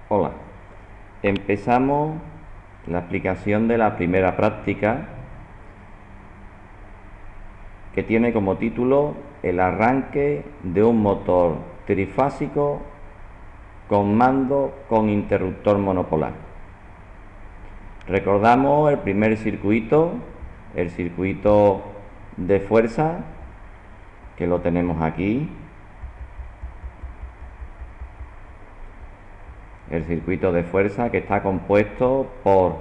Hola, empezamos la explicación de la primera práctica que tiene como título el arranque de un motor trifásico con mando con interruptor monopolar. Recordamos el primer circuito, el circuito de fuerza, que lo tenemos aquí. El circuito de fuerza que está compuesto por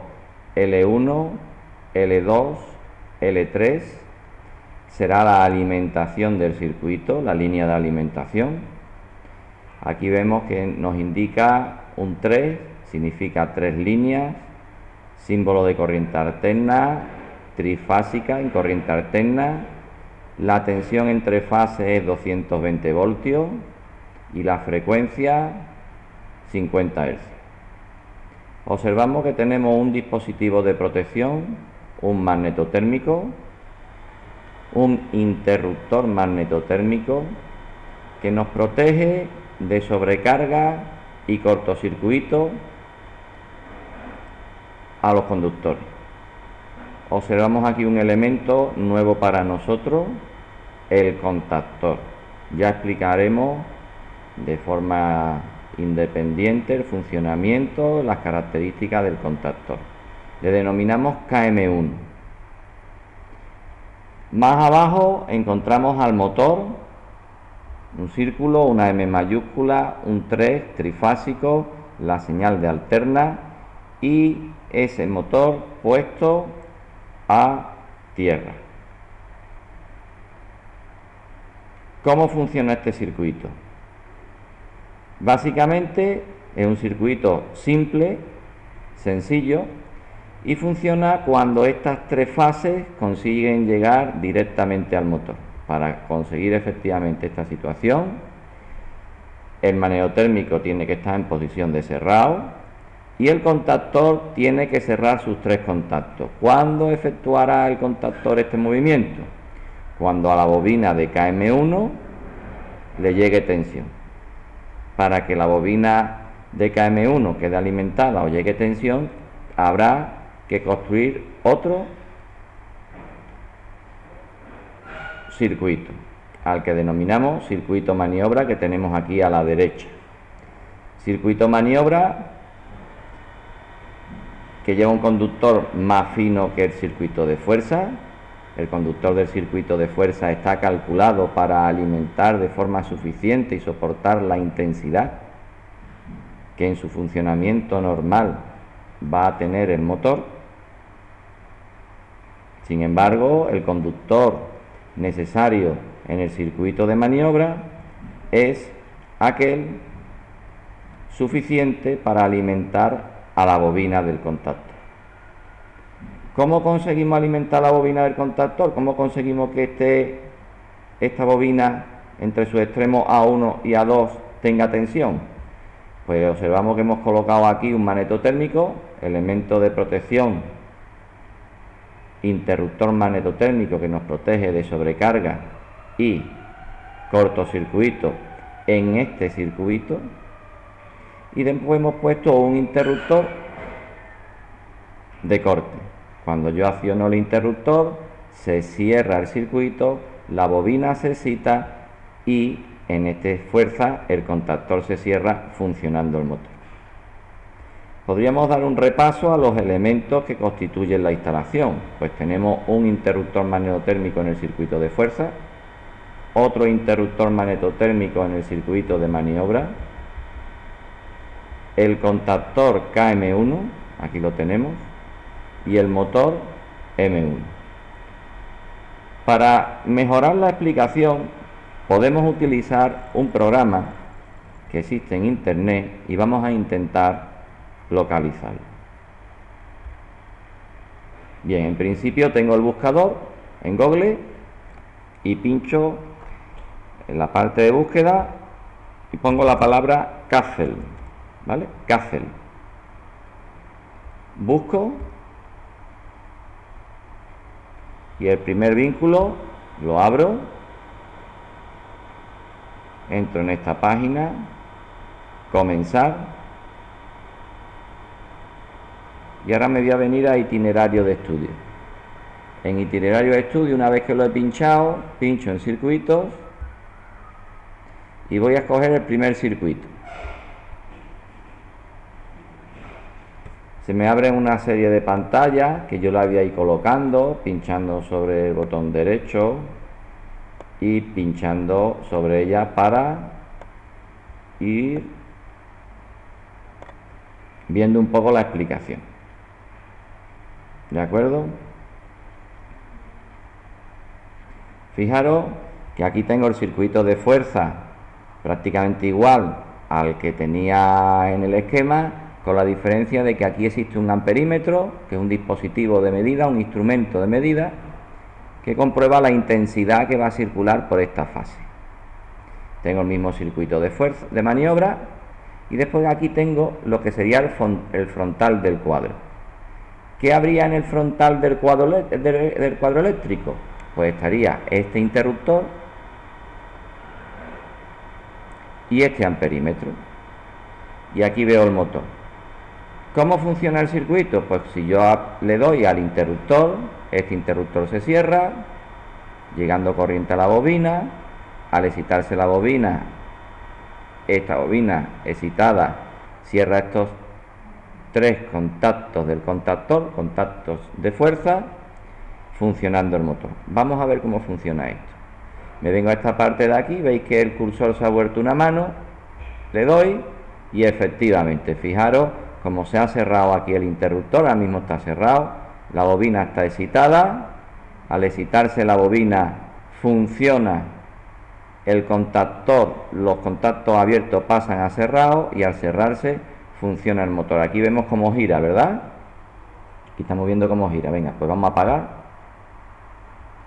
L1, L2, L3, será la alimentación del circuito, la línea de alimentación. Aquí vemos que nos indica un 3, significa 3 líneas, símbolo de corriente alterna, trifásica en corriente alterna. La tensión entre fases es 220 voltios y la frecuencia 50 Hz. Observamos que tenemos un dispositivo de protección, un magnetotérmico, un interruptor magnetotérmico que nos protege de sobrecarga y cortocircuito a los conductores. Observamos aquí un elemento nuevo para nosotros, el contactor. Ya explicaremos de forma independiente el funcionamiento, las características del contactor. Le denominamos KM1. Más abajo encontramos al motor, un círculo, una M mayúscula, un 3 trifásico, la señal de alterna y ese motor puesto a tierra. ¿Cómo funciona este circuito? Básicamente es un circuito simple, sencillo, y funciona cuando estas tres fases consiguen llegar directamente al motor. Para conseguir efectivamente esta situación, el magnetotérmico tiene que estar en posición de cerrado y el contactor tiene que cerrar sus tres contactos. ¿Cuándo efectuará el contactor este movimiento? Cuando a la bobina de KM1 le llegue tensión. Para que la bobina de KM1 quede alimentada o llegue tensión, habrá que construir otro circuito, al que denominamos circuito maniobra, que tenemos aquí a la derecha. Circuito maniobra que lleva un conductor más fino que el circuito de fuerza. El conductor del circuito de fuerza está calculado para alimentar de forma suficiente y soportar la intensidad que en su funcionamiento normal va a tener el motor. Sin embargo, el conductor necesario en el circuito de maniobra es aquel suficiente para alimentar a la bobina del contactor. ¿Cómo conseguimos alimentar la bobina del contactor? ¿Cómo conseguimos que esté esta bobina entre sus extremos A1 y A2 tenga tensión? Pues observamos que hemos colocado aquí un magnetotérmico, elemento de protección, interruptor magnetotérmico que nos protege de sobrecarga y cortocircuito en este circuito, y después hemos puesto un interruptor de corte. Cuando yo acciono el interruptor, se cierra el circuito, la bobina se excita y en esta fuerza el contactor se cierra funcionando el motor. Podríamos dar un repaso a los elementos que constituyen la instalación. Pues tenemos un interruptor magnetotérmico en el circuito de fuerza, otro interruptor magnetotérmico en el circuito de maniobra, el contactor KM1, aquí lo tenemos, y el motor M1. Para mejorar la explicación podemos utilizar un programa que existe en internet y vamos a intentar localizarlo. Bien, en principio tengo el buscador en Google y pincho en la parte de búsqueda y pongo la palabra Kassel, ¿vale? Kassel. Busco y el primer vínculo lo abro, entro en esta página, comenzar, Y ahora me voy a venir a itinerario de estudio. En itinerario de estudio, una vez que lo he pinchado, pincho en circuitos y voy a escoger el primer circuito. Se me abren una serie de pantallas que yo la voy a ir colocando, pinchando sobre el botón derecho y pinchando sobre ella para ir viendo un poco la explicación. ¿De acuerdo? Fijaros que aquí tengo el circuito de fuerza prácticamente igual al que tenía en el esquema, con la diferencia de que aquí existe un amperímetro, que es un dispositivo de medida, un instrumento de medida, que comprueba la intensidad que va a circular por esta fase. Tengo el mismo circuito de fuerza, de maniobra, y después aquí tengo lo que sería el frontal del cuadro. ¿Qué habría en el frontal del cuadro eléctrico? Pues estaría este interruptor y este amperímetro. Y aquí veo el motor. ¿Cómo funciona el circuito? Pues si yo le doy al interruptor, este interruptor se cierra, llegando corriente a la bobina. Al excitarse la bobina, esta bobina excitada cierra estos tres contactos del contactor, contactos de fuerza, funcionando el motor. Vamos a ver cómo funciona esto. Me vengo a esta parte de aquí, veis que el cursor se ha vuelto una mano, le doy y efectivamente, fijaros como se ha cerrado aquí el interruptor, ahora mismo está cerrado, la bobina está excitada, al excitarse la bobina funciona el contactor, los contactos abiertos pasan a cerrados y al cerrarse funciona el motor. Aquí vemos cómo gira, ¿verdad? Aquí estamos viendo cómo gira. Venga, pues vamos a apagar.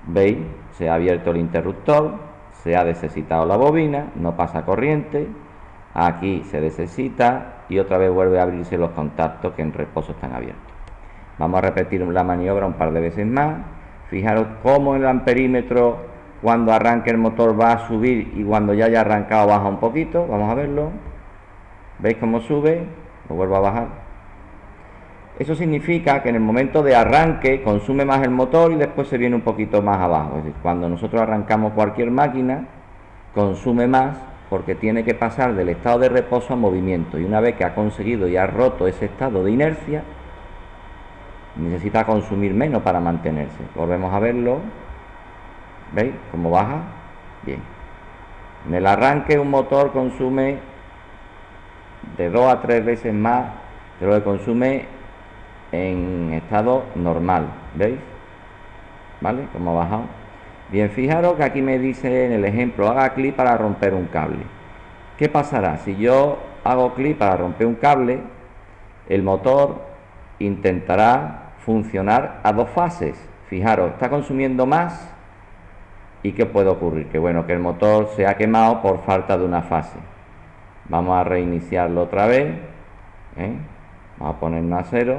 ¿Veis? Se ha abierto el interruptor, se ha desexcitado la bobina, no pasa corriente, aquí se desexcita y otra vez vuelve a abrirse los contactos que en reposo están abiertos. Vamos a repetir la maniobra un par de veces más. Fijaros cómo el amperímetro cuando arranque el motor va a subir y cuando ya haya arrancado baja un poquito. Vamos a verlo. ¿Veis cómo sube? Lo vuelvo a bajar. Eso significa que en el momento de arranque consume más el motor y después se viene un poquito más abajo. Es decir, cuando nosotros arrancamos cualquier máquina, consume más porque tiene que pasar del estado de reposo a movimiento. Y una vez que ha conseguido y ha roto ese estado de inercia, necesita consumir menos para mantenerse. Volvemos a verlo. ¿Veis cómo baja? Bien. En el arranque un motor consume de 2 a 3 veces más de lo que consume en estado normal. ¿Veis? ¿Vale? Como ha bajado. Bien, fijaros que aquí me dice en el ejemplo, haga clic para romper un cable. ¿Qué pasará? Si yo hago clic para romper un cable, el motor intentará funcionar a dos fases. Fijaros, está consumiendo más. ¿Y qué puede ocurrir? Que bueno, que el motor se ha quemado por falta de una fase. Vamos a reiniciarlo otra vez. Vamos a ponernos a 0.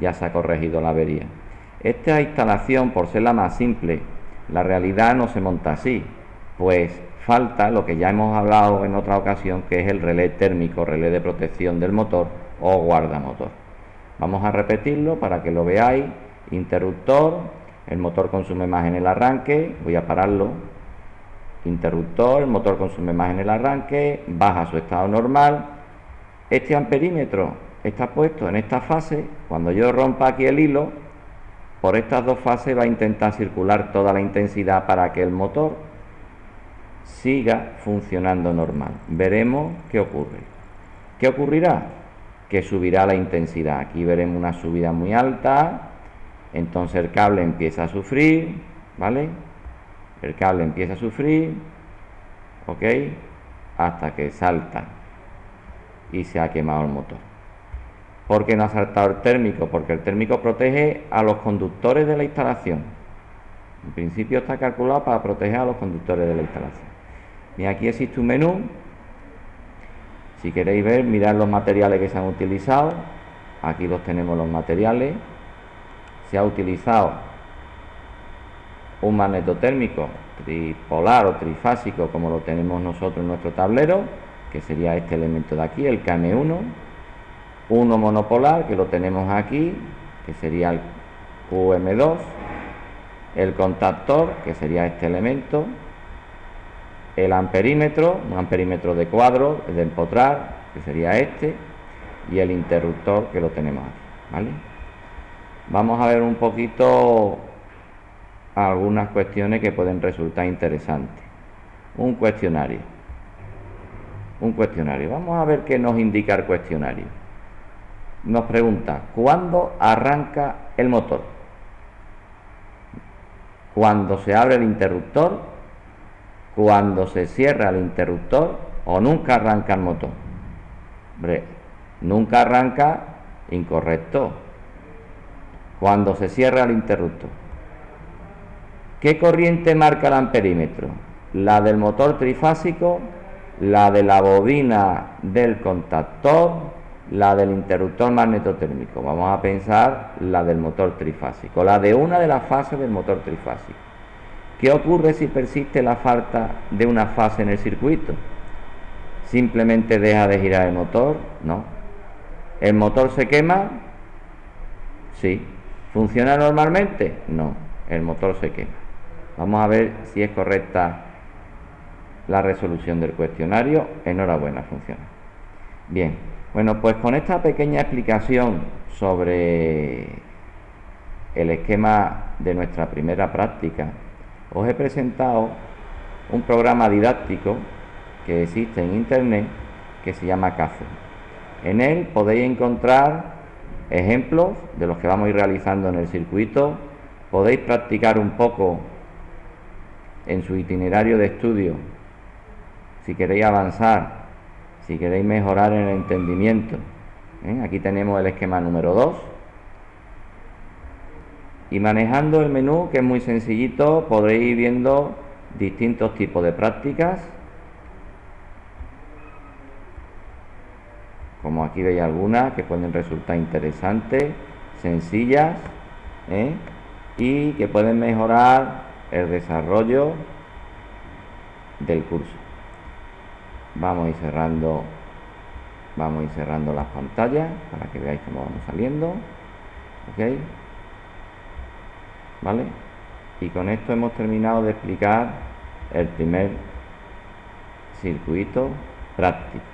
Ya se ha corregido la avería. Esta instalación, por ser la más simple, la realidad no se monta así. Pues falta lo que ya hemos hablado en otra ocasión, que es el relé térmico, relé de protección del motor o guardamotor. Vamos a repetirlo para que lo veáis. Interruptor. El motor consume más en el arranque, voy a pararlo. Interruptor, el motor consume más en el arranque, baja a su estado normal. Este amperímetro está puesto en esta fase. Cuando yo rompa aquí el hilo, por estas dos fases va a intentar circular toda la intensidad para que el motor siga funcionando normal. Veremos qué ocurre. ¿Qué ocurrirá? Que subirá la intensidad. Aquí veremos una subida muy alta. Entonces el cable empieza a sufrir, ¿vale? El cable empieza a sufrir, ¿ok? Hasta que salta y se ha quemado el motor. ¿Por qué no ha saltado el térmico? Porque el térmico protege a los conductores de la instalación. En principio está calculado para proteger a los conductores de la instalación. Y aquí existe un menú. Si queréis ver, mirad los materiales que se han utilizado. Aquí los tenemos los materiales. Se ha utilizado un magnetotérmico tripolar o trifásico, como lo tenemos nosotros en nuestro tablero, que sería este elemento de aquí, el KM1. uno monopolar, que lo tenemos aquí, que sería el QM2, el contactor, que sería este elemento, el amperímetro, un amperímetro de cuadro, el de empotrar, que sería este, y el interruptor, que lo tenemos aquí, ¿vale? Vamos a ver un poquito algunas cuestiones que pueden resultar interesantes. Un cuestionario. Vamos a ver qué nos indica el cuestionario. Nos pregunta, ¿cuándo arranca el motor? ¿Cuando se abre el interruptor? ¿Cuando se cierra el interruptor? ¿O nunca arranca el motor? Hombre, nunca arranca, incorrecto. Cuando se cierra el interruptor. ¿Qué corriente marca el amperímetro? ¿La del motor trifásico? ¿La de la bobina del contactor? ¿La del interruptor magnetotérmico? Vamos a pensar la del motor trifásico, la de una de las fases del motor trifásico. ¿Qué ocurre si persiste la falta de una fase en el circuito? ¿Simplemente deja de girar el motor? No. ¿El motor se quema? Sí. ¿Funciona normalmente? No. El motor se quema. Vamos a ver si es correcta la resolución del cuestionario. Enhorabuena, funciona. Bien, bueno, pues con esta pequeña explicación sobre el esquema de nuestra primera práctica, os he presentado un programa didáctico que existe en internet que se llama Kafka. En él podéis encontrar ejemplos de los que vamos a ir realizando en el circuito. Podéis practicar un poco en su itinerario de estudio si queréis avanzar, si queréis mejorar en el entendimiento. Aquí tenemos el esquema número 2. Y manejando el menú, que es muy sencillito, podréis ir viendo distintos tipos de prácticas. Como aquí veis algunas que pueden resultar interesantes, sencillas, y que pueden mejorar el desarrollo del curso. Vamos a ir cerrando las pantallas para que veáis cómo vamos saliendo. ¿Ok? ¿Vale? Y con esto hemos terminado de explicar el primer circuito práctico.